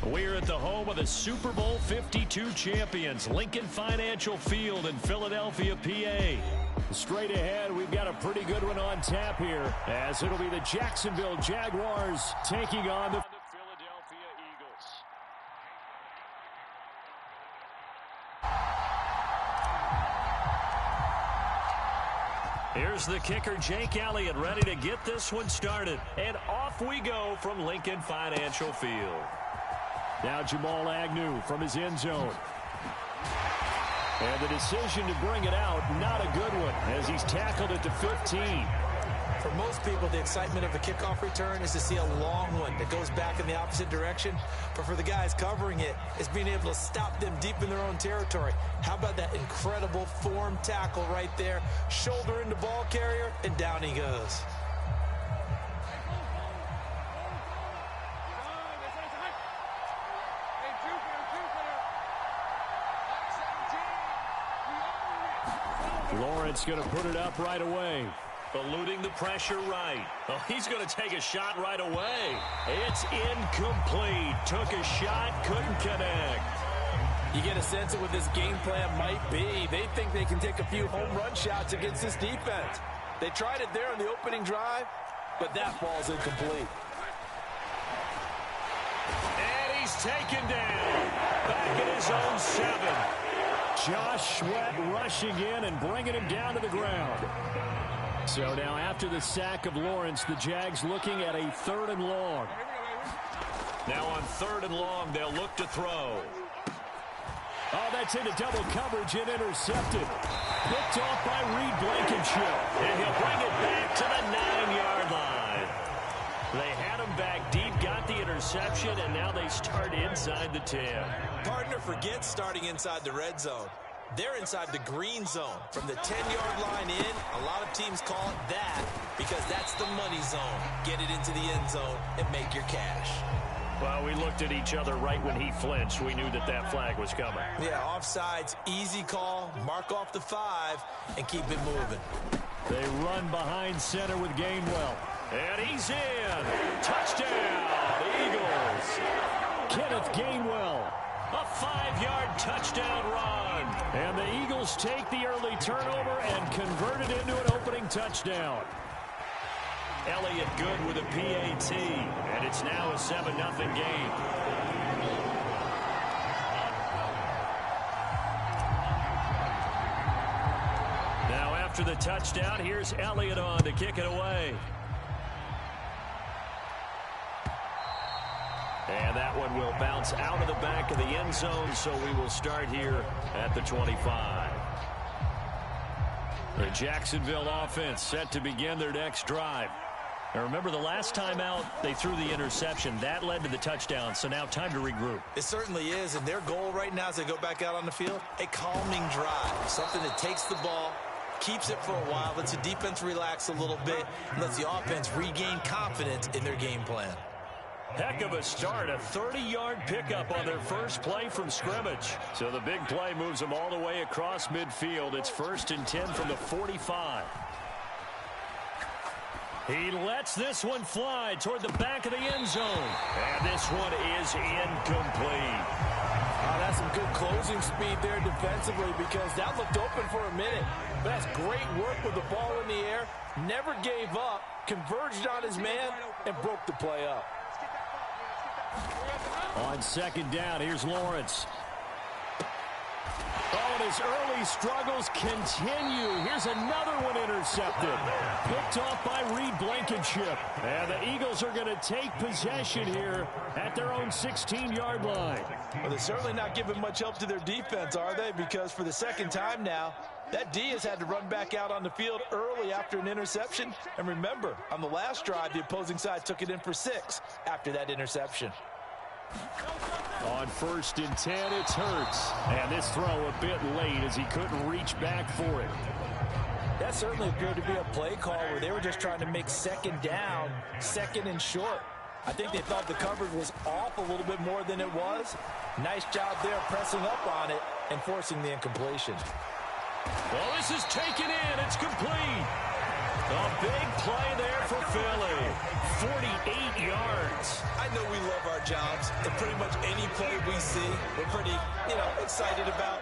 We're at the home of the Super Bowl 52 champions, Lincoln Financial Field in Philadelphia, PA. Straight ahead, we've got a pretty good one on tap here, as it'll be the Jacksonville Jaguars taking on the Philadelphia Eagles. Here's the kicker, Jake Elliott, ready to get this one started. And off we go from Lincoln Financial Field. Now Jamal Agnew from his end zone. And the decision to bring it out, not a good one, as he's tackled it to 15. For most people, the excitement of a kickoff return is to see a long one that goes back in the opposite direction. But for the guys covering it, it's being able to stop them deep in their own territory. How about that incredible form tackle right there? Shoulder into ball carrier, and down he goes. Lawrence going to put it up right away. Eluding the pressure right. Oh, he's going to take a shot right away. It's incomplete. Took a shot, couldn't connect. You get a sense of what this game plan might be. They think they can take a few home run shots against this defense. They tried it there on the opening drive, but that ball's incomplete. And he's taken down. Back at his own 7. Josh Sweat rushing in and bringing him down to the ground. So now after the sack of Lawrence, the Jags looking at a 3rd and long. Now on 3rd and long, they'll look to throw. Oh, that's into double coverage and intercepted. Picked off by Reed Blankenship. And he'll bring it back to the 9-yard line. They had him back deep, got the interception, and now they start inside the 10. Partner, forget starting inside the red zone. They're inside the green zone. From the 10-yard line in, a lot of teams call it that because that's the money zone. Get it into the end zone and make your cash. Well, we looked at each other right when he flinched. We knew that that flag was coming. Yeah, offsides, easy call, mark off the 5, and keep it moving. They run behind center with Gainwell. And he's in. Touchdown, Eagles. Kenneth Gainwell, a 5-yard touchdown run. And the Eagles take the early turnover and convert it into an opening touchdown. Elliott good with a PAT, and it's now a 7-0 game. Now after the touchdown, here's Elliott on to kick it away. And that one will bounce out of the back of the end zone, so we will start here at the 25. The Jacksonville offense set to begin their next drive. Now remember, the last time out, they threw the interception. That led to the touchdown, so now time to regroup. It certainly is, and their goal right now as they go back out on the field, a calming drive, something that takes the ball, keeps it for a while, lets the defense relax a little bit, and lets the offense regain confidence in their game plan. Heck of a start, a 30-yard pickup on their first play from scrimmage. So the big play moves them all the way across midfield. It's 1st and 10 from the 45. He lets this one fly toward the back of the end zone. And this one is incomplete. Oh, that's some good closing speed there defensively because that looked open for a minute. But that's great work with the ball in the air. Never gave up, converged on his man, and broke the play up. On 2nd down, here's Lawrence. Oh, and his early struggles continue. Here's another one intercepted. Picked off by Reed Blankenship. And the Eagles are going to take possession here at their own 16-yard line. Well, they're certainly not giving much help to their defense, are they? Because for the 2nd time now, that D has had to run back out on the field early after an interception. And remember, on the last drive, the opposing side took it in for 6 after that interception. On 1st and 10, it's Hurts. And this throw a bit late as he couldn't reach back for it. That certainly appeared to be a play call where they were just trying to make 2nd down, 2nd and short. I think they thought the coverage was off a little bit more than it was. Nice job there pressing up on it and forcing the incompletion. Well, this is taken in. It's complete. A big play there for Philly. 48 yards. I know we love our jobs. And pretty much any play we see, we're pretty, excited about.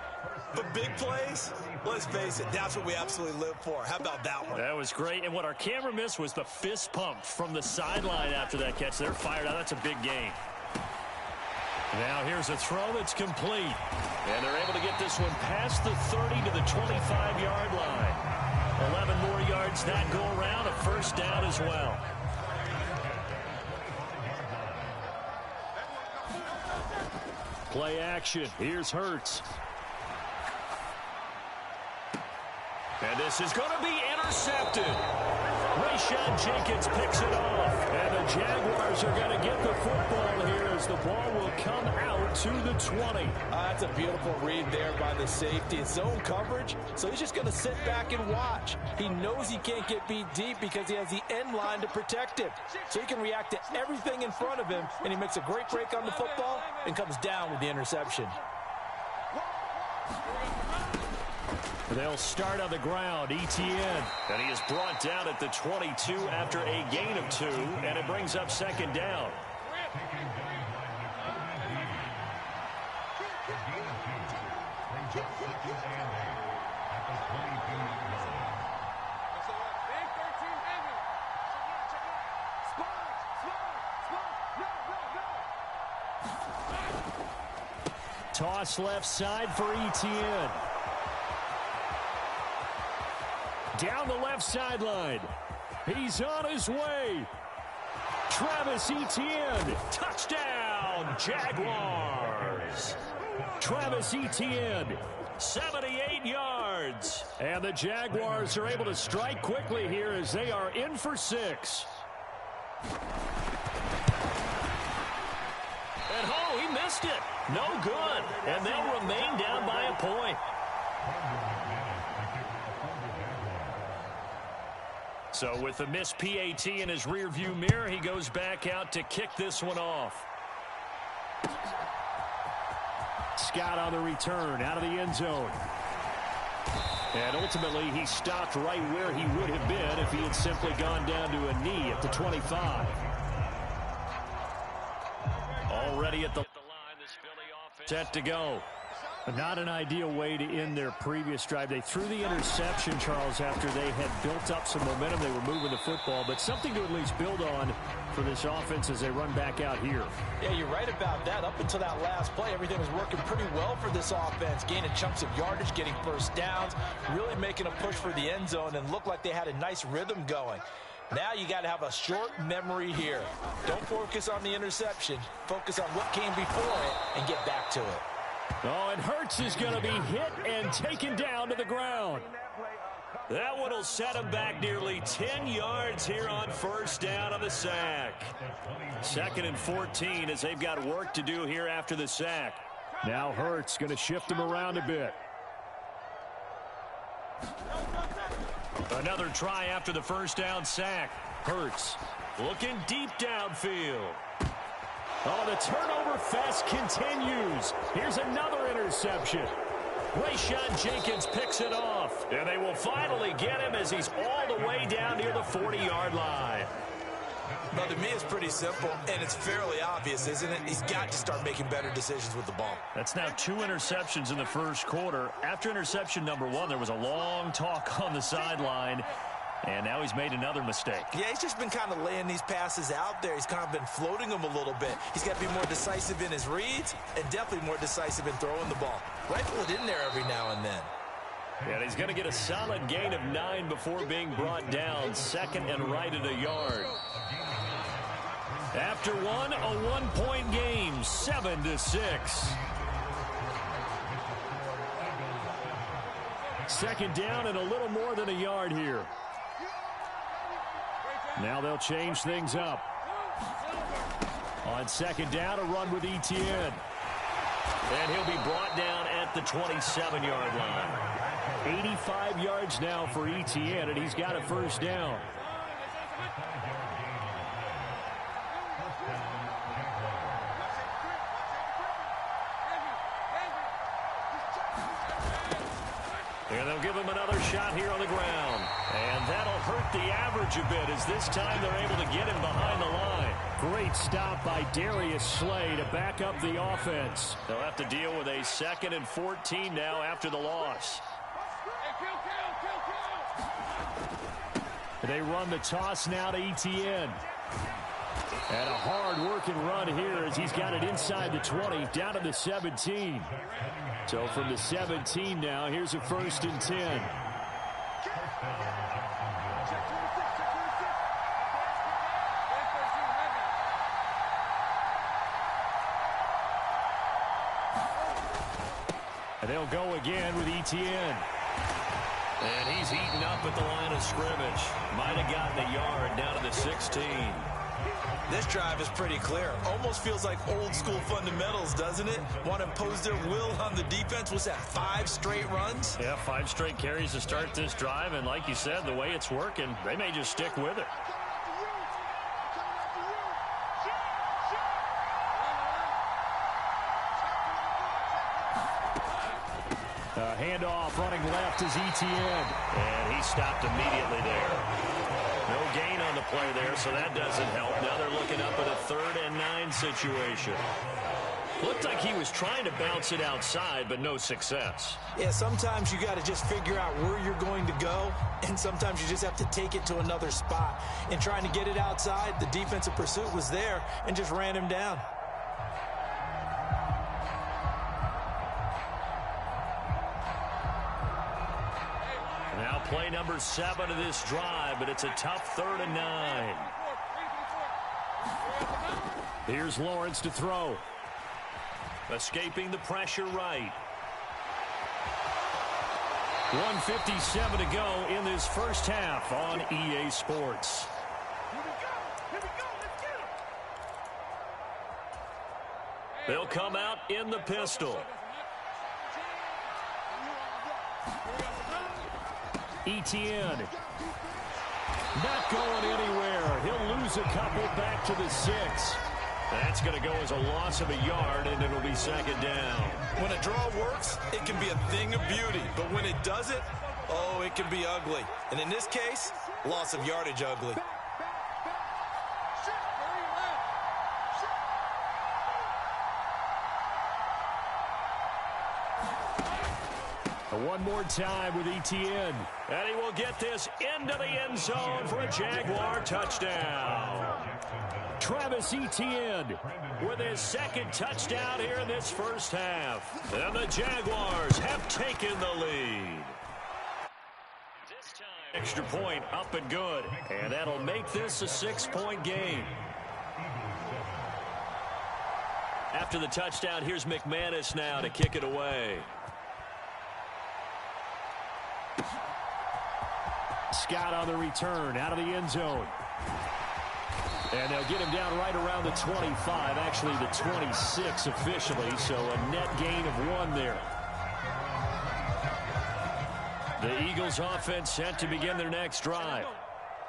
But big plays, let's face it, that's what we absolutely live for. How about that one? That was great. And what our camera missed was the fist pump from the sideline after that catch. They're fired out. That's a big gain. Now here's a throw that's complete. And they're able to get this one past the 30 to the 25-yard line. 11 more yards that go around. A first down as well. Play action. Here's Hurts. And this is going to be intercepted. Rayshon Jenkins picks it off. And the Jaguars are going to get the football here as the ball will come out to the 20. That's a beautiful read there by the safety. It's zone coverage, so he's just going to sit back and watch. He knows he can't get beat deep because he has the end line to protect him. So he can react to everything in front of him, and he makes a great break on the football and comes down with the interception. They'll start on the ground, Etienne. And he is brought down at the 22 after a gain of 2, and it brings up second down. Toss left side for Etienne. Down the left sideline. He's on his way. Travis Etienne. Touchdown, Jaguars. Travis Etienne, 78 yards. And the Jaguars are able to strike quickly here as they are in for 6. And he missed it. No good. And they'll remain down by a point. So with the missed PAT in his rearview mirror, he goes back out to kick this one off. Scott on the return out of the end zone. And ultimately, he stopped right where he would have been if he had simply gone down to a knee at the 25. Already at the line, this Philly offense set to go. Not an ideal way to end their previous drive. They threw the interception, Charles, after they had built up some momentum. They were moving the football, but something to at least build on for this offense as they run back out here. Yeah, you're right about that. Up until that last play, everything was working pretty well for this offense. Gaining chunks of yardage, getting first downs, really making a push for the end zone, and looked like they had a nice rhythm going. Now you got to have a short memory here. Don't focus on the interception. Focus on what came before it and get back to it. Oh, and Hurts is going to be hit and taken down to the ground. That one will set him back nearly 10 yards here on first down on the sack. 2nd and 14 as they've got work to do here after the sack. Now Hurts going to shift him around a bit. Another try after the first down sack. Hurts looking deep downfield. Oh, the turnover fest continues. Here's another interception. Rayshon Jenkins picks it off. And they will finally get him as he's all the way down near the 40-yard line. Well, to me, it's pretty simple, and it's fairly obvious, isn't it? He's got to start making better decisions with the ball. That's now 2 interceptions in the first quarter. After interception number 1, there was a long talk on the sideline. And now he's made another mistake. Yeah, he's just been kind of laying these passes out there. He's kind of been floating them a little bit. He's got to be more decisive in his reads and definitely more decisive in throwing the ball. Rifle it in there every now and then. And he's going to get a solid gain of 9 before being brought down. 2nd and right at a yard. After one, a 1-point game, 7-6. 2nd down and a little more than a yard here. Now they'll change things up. On 2nd down, a run with Etienne. And he'll be brought down at the 27-yard line. 85 yards now for Etienne, and he's got a first down. And they'll give him another shot here on the ground. And that'll hurt the average a bit as this time they're able to get him behind the line. Great stop by Darius Slay to back up the offense. They'll have to deal with a 2nd and 14 now after the loss. They run the toss now to Etienne. And a hard-working run here as he's got it inside the 20, down to the 17. So from the 17 now, here's a 1st and 10. And they'll go again with Etienne. And he's eaten up at the line of scrimmage. Might have gotten a yard down to the 16. This drive is pretty clear. Almost feels like old school fundamentals, doesn't it? Want to impose their will on the defense. Was that 5 straight runs? Yeah, 5 straight carries to start this drive. And like you said, the way it's working, they may just stick with it. Handoff running left is Etienne. And he stopped immediately there. No gain on the play there, so that doesn't help. Now they're looking up at a 3rd and 9 situation. Looked like he was trying to bounce it outside, but no success. Yeah, sometimes you got to just figure out where you're going to go, and sometimes you just have to take it to another spot. In trying to get it outside, the defensive pursuit was there and just ran him down. Play number 7 of this drive, but it's a tough 3rd and 9. Here's Lawrence to throw. Escaping the pressure right. 1:57 to go in this first half on EA Sports. They'll come out in the pistol. Etienne. Not going anywhere. He'll lose a couple back to the 6. That's going to go as a loss of a yard, and it'll be 2nd down. When a draw works, it can be a thing of beauty. But when it doesn't, oh, it can be ugly. And in this case, loss of yardage ugly. One more time with Etienne. And he will get this into the end zone for a Jaguar touchdown. Travis Etienne with his 2nd touchdown here in this first half. And the Jaguars have taken the lead. This time, extra point up and good. And that'll make this a 6-point game. After the touchdown, here's McManus now to kick it away. Scott on the return out of the end zone. And they'll get him down right around the 25, actually the 26 officially, so a net gain of 1 there. The Eagles offense set to begin their next drive.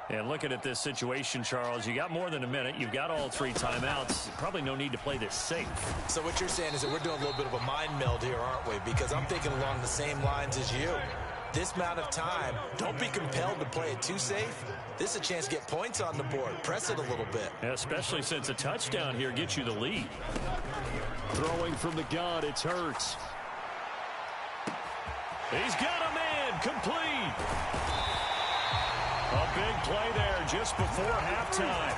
And looking at this situation, Charles, you got more than a minute. You've got all 3 timeouts. Probably no need to play this safe. So what you're saying is that we're doing a little bit of a mind meld here, aren't we? Because I'm thinking along the same lines as you. This amount of time, don't be compelled to play it too safe. This is a chance to get points on the board. Press it a little bit. Yeah, especially since a touchdown here gets you the lead. Throwing from the gun, it's Hurts. He's got a man, complete. A big play there just before halftime.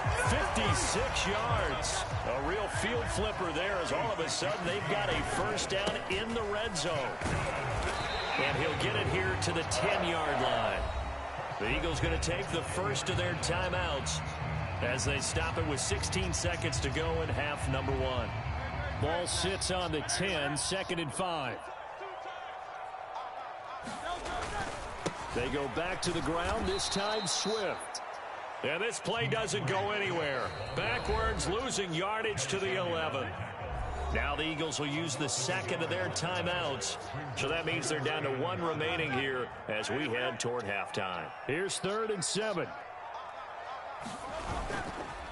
56 yards. A real field flipper there as all of a sudden they've got a first down in the red zone. And he'll get it here to the 10-yard line. The Eagles going to take the first of their timeouts as they stop it with 16 seconds to go in half number 1. Ball sits on the 10, 2nd and 5. They go back to the ground, this time Swift. And this play doesn't go anywhere. Backwards, losing yardage to the 11. Now the Eagles will use the 2nd of their timeouts. So that means they're down to 1 remaining here as we head toward halftime. Here's 3rd and 7.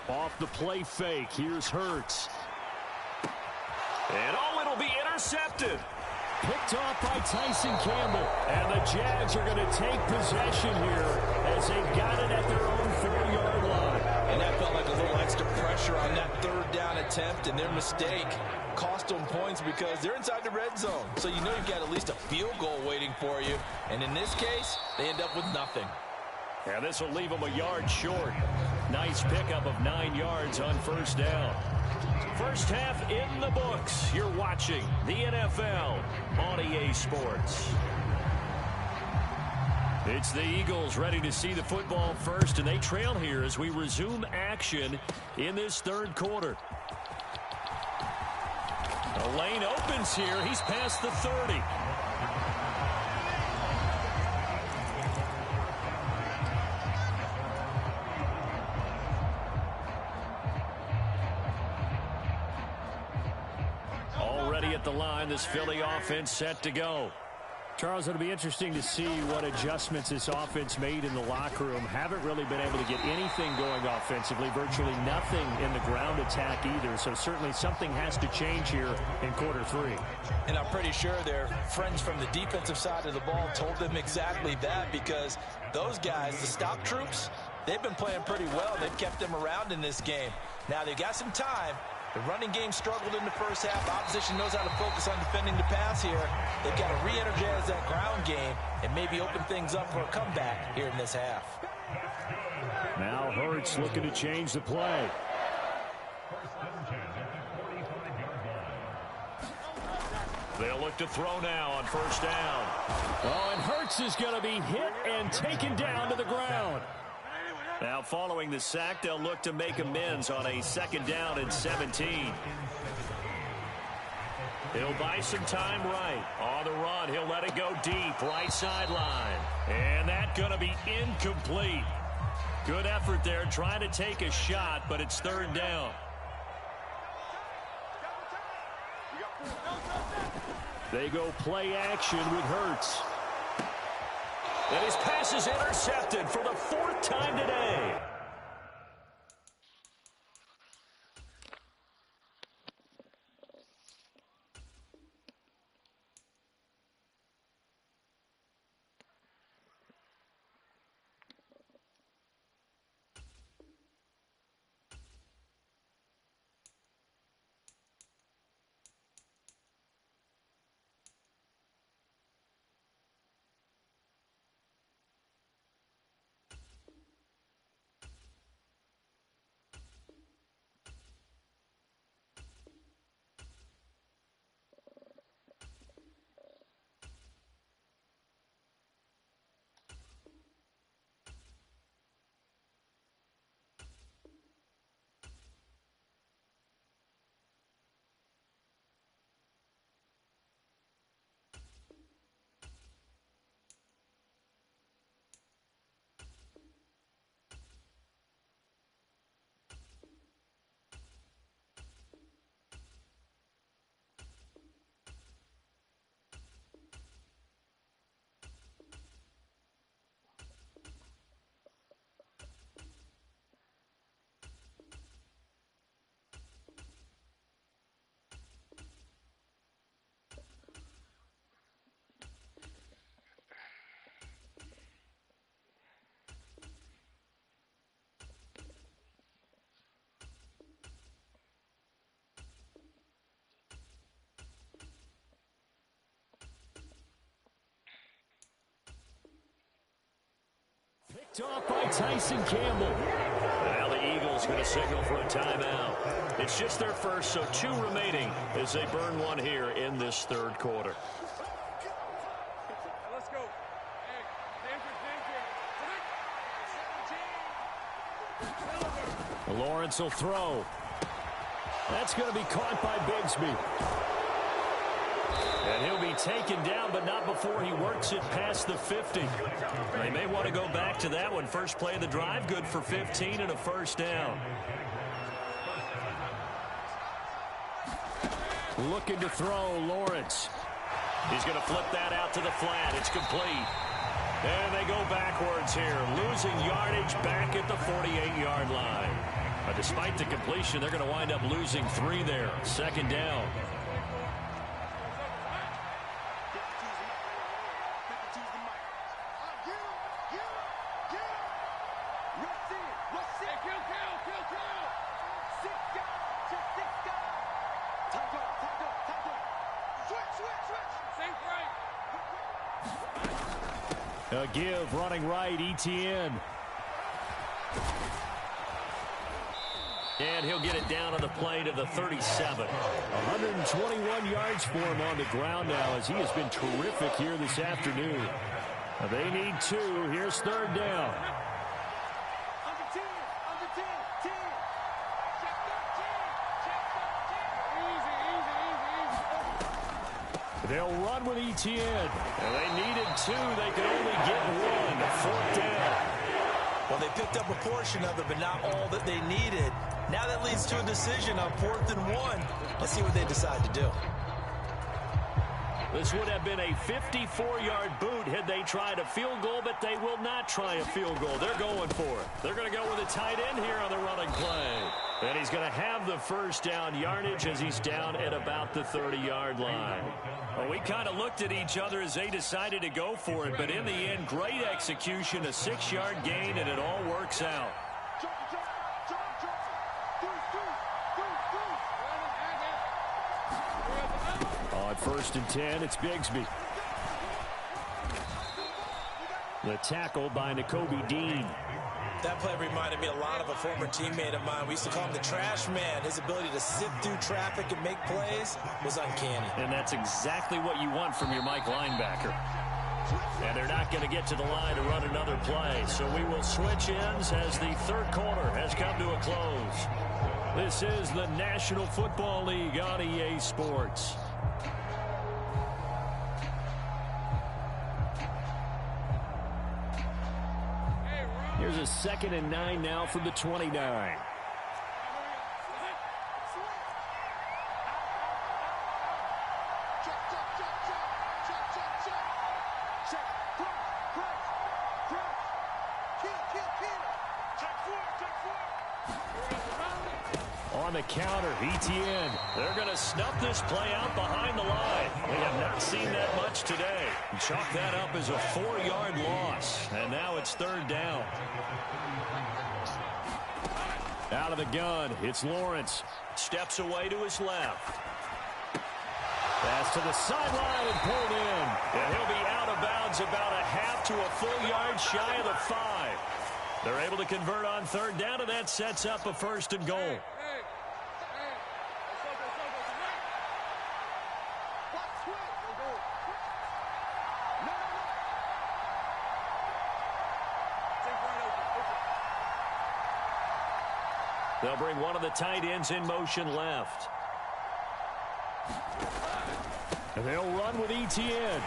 Off the play fake, here's Hurts. And oh, it'll be intercepted. Picked off by Tyson Campbell. And the Jags are going to take possession here as they've got it at their own 4-yard line. And that felt like a little extra pressure on that attempt and their mistake cost them points because they're inside the red zone. So you know you've got at least a field goal waiting for you. And in this case, they end up with nothing. Yeah, this will leave them a yard short. Nice pickup of 9 yards on first down. First half in the books. You're watching the NFL on EA Sports. It's the Eagles ready to see the football first, and they trail here as we resume action in this third quarter. The lane opens here. He's past the 30. Already at the line, this Philly offense set to go. Charles, it'll be interesting to see what adjustments this offense made in the locker room. Haven't really been able to get anything going offensively, virtually nothing in the ground attack either. So certainly something has to change here in quarter 3. And I'm pretty sure their friends from the defensive side of the ball told them exactly that, because those guys, the stop troops, they've been playing pretty well. They've kept them around in this game. Now they've got some time. The running game struggled in the first half. Opposition knows how to focus on defending the pass here. They've got to re-energize that ground game and maybe open things up for a comeback here in this half. Now Hurts looking to change the play. They'll look to throw now on first down. Oh, and Hurts is going to be hit and taken down to the ground. Now following the sack, they'll look to make amends on a 2nd down and 17. He'll buy some time right. On the run, he'll let it go deep, right sideline. And that's going to be incomplete. Good effort there, trying to take a shot, but it's 3rd down. They go play action with Hurts. And his pass is intercepted for the 4th time today. Picked off by Tyson Campbell. Now the Eagles going to signal for a timeout. It's just their first, so 2 remaining as they burn one here in this 3rd quarter. Let's go. Lawrence will throw. That's going to be caught by Bigsby. And he'll be taken down, but not before he works it past the 50. They may want to go back to that one. First play of the drive, good for 15 and a 1st down. Looking to throw, Lawrence. He's going to flip that out to the flat. It's complete. And they go backwards here, losing yardage back at the 48-yard line. But despite the completion, they're going to wind up losing 3 there. 2nd down. A give running right, ETN. And he'll get it down on the play to the 37. 121 yards for him on the ground now as he has been terrific here this afternoon. They need 2. Here's third down. They'll run with ETN. And they needed 2. They could only get 1. Fourth down. Well, they picked up a portion of it, but not all that they needed. Now that leads to a decision on 4th and 1. Let's see what they decide to do. This would have been a 54-yard boot had they tried a field goal, but they will not try a field goal. They're going for it. They're going to go with a tight end here on the running play. And he's going to have the first down yardage as he's down at about the 30-yard line. Well, we kind of looked at each other as they decided to go for it, but in the end, great execution, a 6-yard gain, and it all works out. On 1st and 10, it's Bigsby. The tackle by Nakobe Dean. That play reminded me a lot of a former teammate of mine. We used to call him the trash man. His ability to sift through traffic and make plays was uncanny. And that's exactly what you want from your Mike linebacker. And they're not going to get to the line to run another play. So we will switch ends as the third quarter has come to a close. This is the National Football League on EA Sports. Here's a 2nd and 9 now from the 29. On the counter, ETN. They're going to snuff this play out behind the line. We have not seen that much today. Chalk that up as a 4-yard loss. And now it's third down. Out of the gun, it's Lawrence. Steps away to his left. Pass to the sideline and pulled in. And he'll be out of bounds about a half to a full yard shy of the 5. They're able to convert on third down, and that sets up a 1st and goal. They'll bring one of the tight ends in motion left. And they'll run with ETN.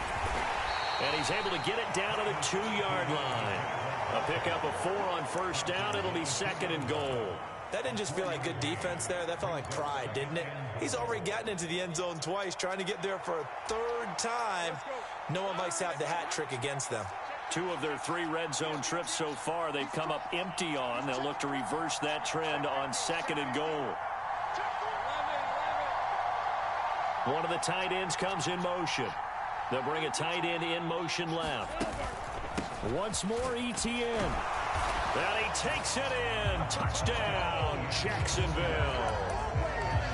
And he's able to get it down to the 2-yard line. A pickup of 4 on first down. It'll be 2nd and goal. That didn't just feel like good defense there. That felt like pride, didn't it? He's already gotten into the end zone twice, trying to get there for a 3rd time. No one likes to have the hat trick against them. 2 of their 3 red zone trips so far they've come up empty on. They'll look to reverse that trend on 2nd and goal. One of the tight ends comes in motion. They'll bring a tight end in motion left. Once more, ETN. And he takes it in. Touchdown, Jacksonville.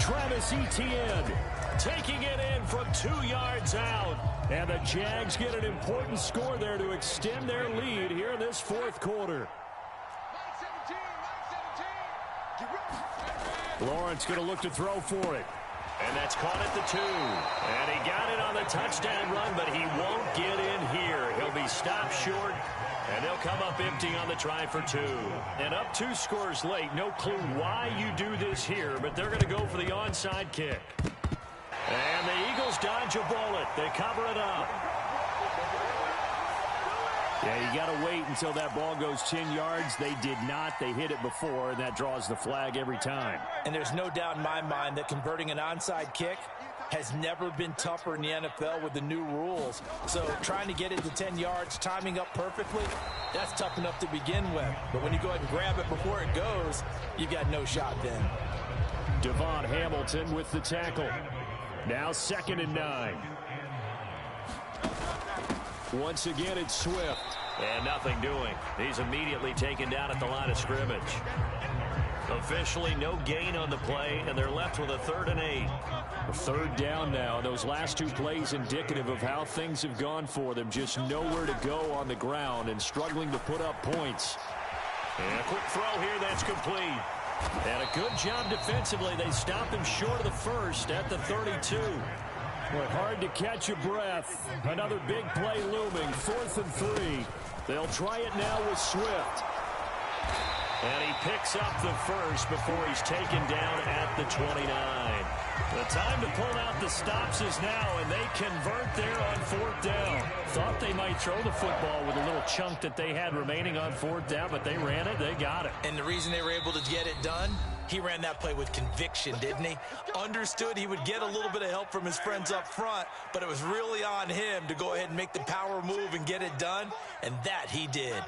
Travis Etienne taking it in from 2 yards out. And the Jags get an important score there to extend their lead here in this 4th quarter. Lawrence going to look to throw for it. And that's caught at the 2. And he got it on the touchdown run, but he won't get in here. He'll be stopped short, and they'll come up empty on the try for 2. And up 2 scores late. No clue why you do this here, but they're going to go for the onside kick. And the Eagles dodge a bullet. They cover it up. Yeah, you got to wait until that ball goes 10 yards. They did not. They hit it before, and that draws the flag every time. And there's no doubt in my mind that converting an onside kick has never been tougher in the NFL with the new rules. So trying to get it to 10 yards, timing up perfectly, that's tough enough to begin with. But when you go ahead and grab it before it goes, you got no shot then. Devon Hamilton with the tackle. Now 2nd and 9. Once again, it's Swift. And nothing doing. He's immediately taken down at the line of scrimmage. Officially no gain on the play, and they're left with a 3rd and 8. A 3rd down now. Those last 2 plays indicative of how things have gone for them. Just nowhere to go on the ground and struggling to put up points. And a quick throw here that's complete. And a good job defensively. They stop him short of the first at the 32. But hard to catch your breath. Another big play looming. 4th and 3. They'll try it now with Swift. And he picks up the first before he's taken down at the 29. The time to pull out the stops is now, and they convert there on 4th down. Thought they might throw the football with a little chunk that they had remaining on 4th down, but they ran it, they got it. And the reason they were able to get it done, he ran that play with conviction, didn't he? Understood he would get a little bit of help from his friends up front, but it was really on him to go ahead and make the power move and get it done, and that he did.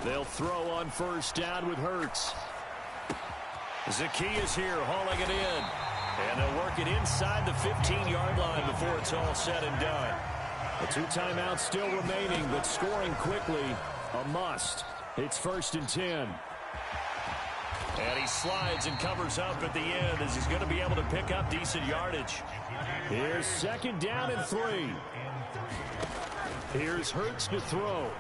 They'll throw on 1st down with Hurts. Zacchaeus here hauling it in. And they'll work it inside the 15-yard line before it's all said and done. The 2 timeouts still remaining, but scoring quickly, a must. It's 1st and 10. And he slides and covers up at the end as he's going to be able to pick up decent yardage. Here's 2nd down and 3. Here's Hurts to throw.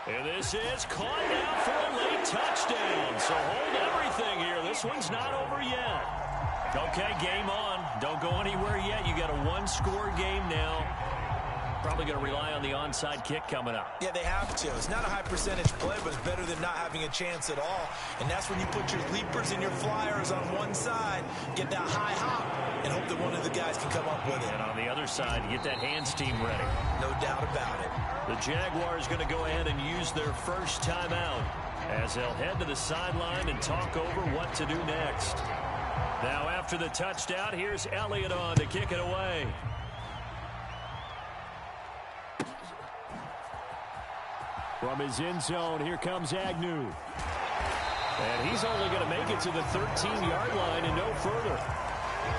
And this is caught now for a late touchdown. So hold everything here. This one's not over yet. Okay, game on. Don't go anywhere yet. You got a 1-score game now. Probably going to rely on the onside kick coming up. Yeah, they have to. It's not a high percentage play, but it's better than not having a chance at all. And that's when you put your leapers and your flyers on one side, get that high hop, and hope that one of the guys can come up with it. And on the other side, get that hands team ready. No doubt about it. The Jaguars going to go ahead and use their first timeout as they'll head to the sideline and talk over what to do next. Now after the touchdown, here's Elliott on to kick it away. From his end zone, here comes Agnew. And he's only going to make it to the 13-yard line and no further.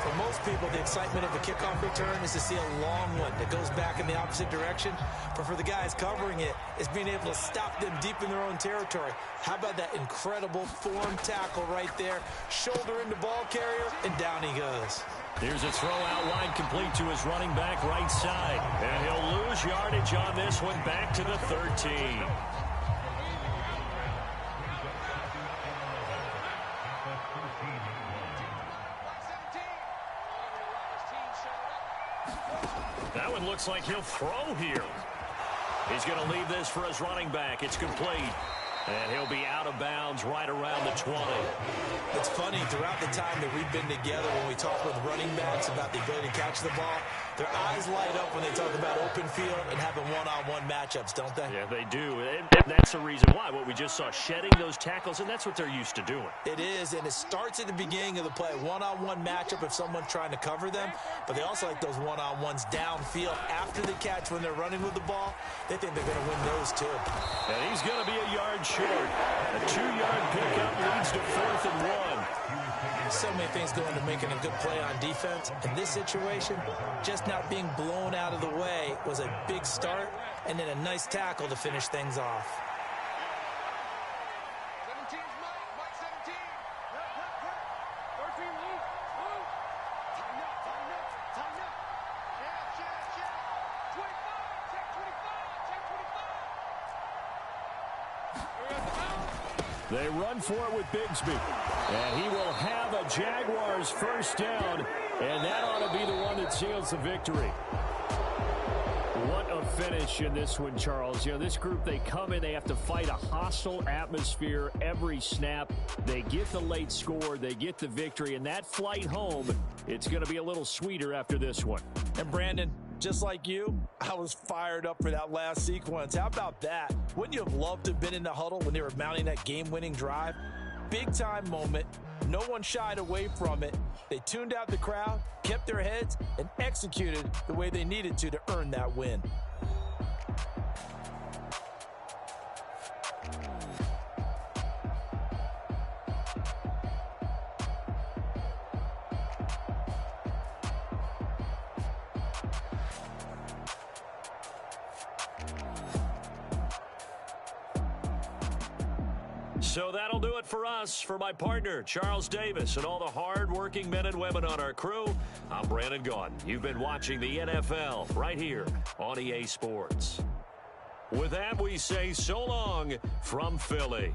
For most people, the excitement of a kickoff return is to see a long one that goes back in the opposite direction. But for the guys covering it, it's being able to stop them deep in their own territory. How about that incredible form tackle right there? Shoulder into ball carrier, and down he goes. Here's a throw out wide complete to his running back right side. And he'll lose yardage on this one back to the 13. That one looks like he'll throw here. He's going to leave this for his running back. It's complete. And he'll be out of bounds right around the 20. It's funny, throughout the time that we've been together, when we talk with running backs about the ability to catch the ball, their eyes light up when they talk about open field and having one-on-one matchups, don't they? Yeah, they do. And that's the reason why. What we just saw, shedding those tackles, and that's what they're used to doing. It is, and it starts at the beginning of the play. One-on-one matchup if someone's trying to cover them, but they also like those one-on-ones downfield after the catch when they're running with the ball. They think they're going to win those, too. And he's going to be a yard short. A 2-yard pickup leads to 4th and 1. So many things go into making a good play on defense. In this situation, just not being blown out of the way was a big start, and then a nice tackle to finish things off. They run for it with Bigsby. And he will have a Jaguars first down. And that ought to be the one that seals the victory. What a finish in this one, Charles. You know, this group, they come in, they have to fight a hostile atmosphere every snap. They get the late score, they get the victory, and that flight home, it's going to be a little sweeter after this one. And Brandon, just like you, I was fired up for that last sequence. How about that? Wouldn't you have loved to have been in the huddle when they were mounting that game-winning drive? Big-time moment. No one shied away from it. They tuned out the crowd, kept their heads, and executed the way they needed to earn that win. So that'll do it for us. For my partner, Charles Davis, and all the hard-working men and women on our crew, I'm Brandon Gaudin. You've been watching the NFL right here on EA Sports. With that, we say so long from Philly.